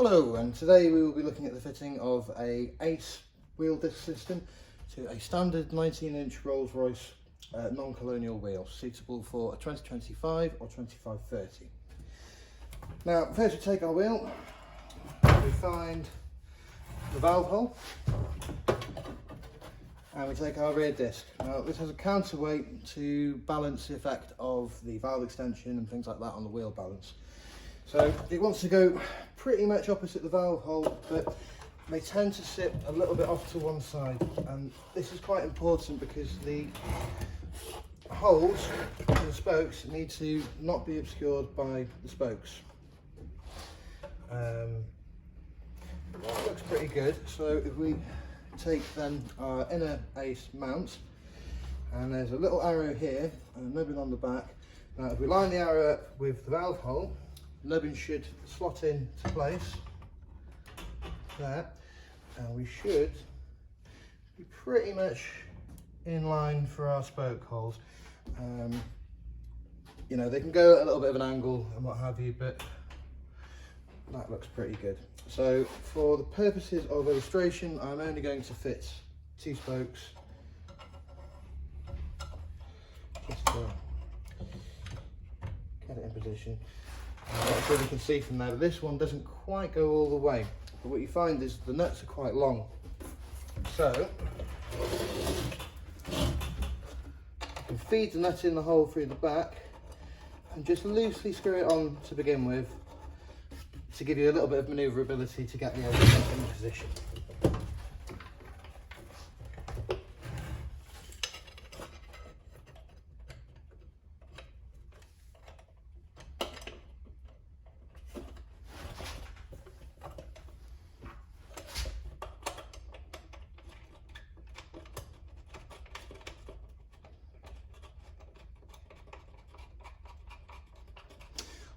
Hello, and today we will be looking at the fitting of a ACE wheel disc system to a standard 19-inch Rolls-Royce non-colonial wheel, suitable for a 2025 or 2530. Now, first we take our wheel, we find the valve hole, and we take our rear disc. Now, this has a counterweight to balance the effect of the valve extension and things like that on the wheel balance. So it wants to go pretty much opposite the valve hole, but they tend to sit a little bit off to one side, and this is quite important because the holes for the spokes need to not be obscured by the spokes. That looks pretty good. So if we take then our inner ACE mount, and there's a little arrow here and a nubbin on the back. Now if we line the arrow up with the valve hole, nubbin should slot into place there, and we should be pretty much in line for our spoke holes. You know, they can go at a little bit of an angle and what have you, but that looks pretty good. So for the purposes of illustration, I'm only going to fit 2 spokes just to get it in position. I'm not sure you can see from there, but this one doesn't quite go all the way. But what you find is the nuts are quite long. So you can feed the nut in the hole through the back and just loosely screw it on to begin with, to give you a little bit of manoeuvrability to get the element in position.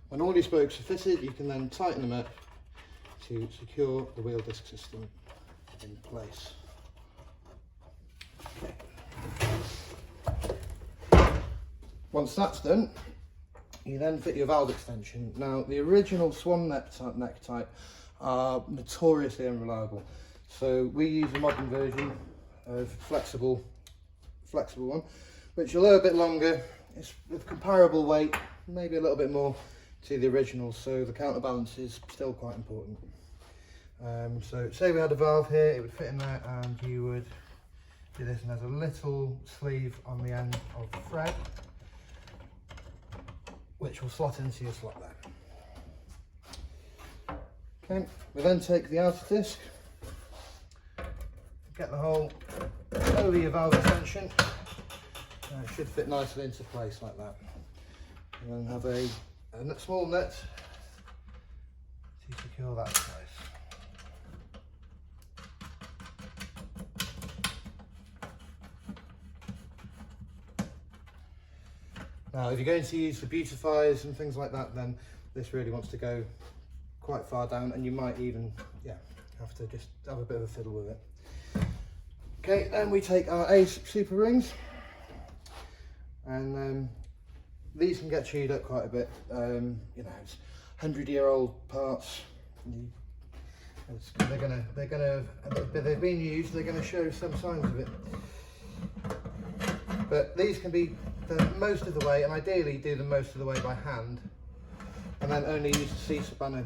When all your spokes are fitted, you can then tighten them up to secure the wheel disc system in place. Okay. Once that's done, you then fit your valve extension. Now, the original swan neck type are notoriously unreliable, so we use a modern version of flexible one, which although a bit longer, it's with comparable weight, maybe a little bit more to the original, so the counterbalance is still quite important. So say we had a valve here, it would fit in there, and you would do this, and there's a little sleeve on the end of the thread which will slot into your slot there. Okay, we then take the outer disc, get the hole over your valve extension, and it should fit nicely into place like that, and then have a small nut to secure that in place. Now, if you're going to use the beautifiers and things like that, then this really wants to go quite far down, and you might even have to just have a bit of a fiddle with it. Okay, then we take our ACE super rings, and these can get chewed up quite a bit. You know, it's 100-year-old parts. They've been used. They're going to show some signs of it. But these can be done most of the way, and ideally do them most of the way by hand, and then only use the C-spanner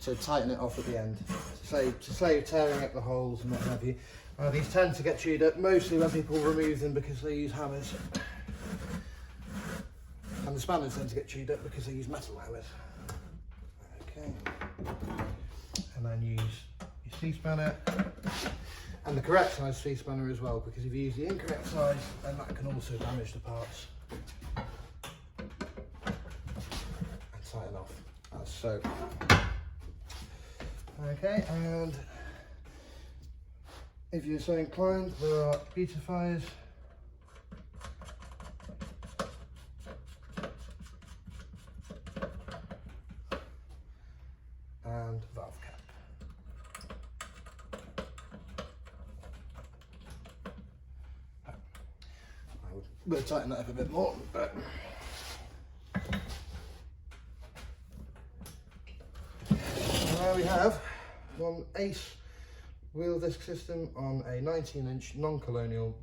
to tighten it off at the end, to save tearing up the holes and what have you. These tend to get chewed up mostly when people remove them because they use hammers. And the spanners tend to get chewed up because they use metal hammers. Okay. And then use your C-spanner, and the correct size C-spanner as well, because if you use the incorrect size, then that can also damage the parts. And tighten off, as so. Okay, and if you're so inclined, there are beautifiers. And valve cap. I would tighten that up a bit more, but we have one Ace wheel disc system on a 19-inch non-colonial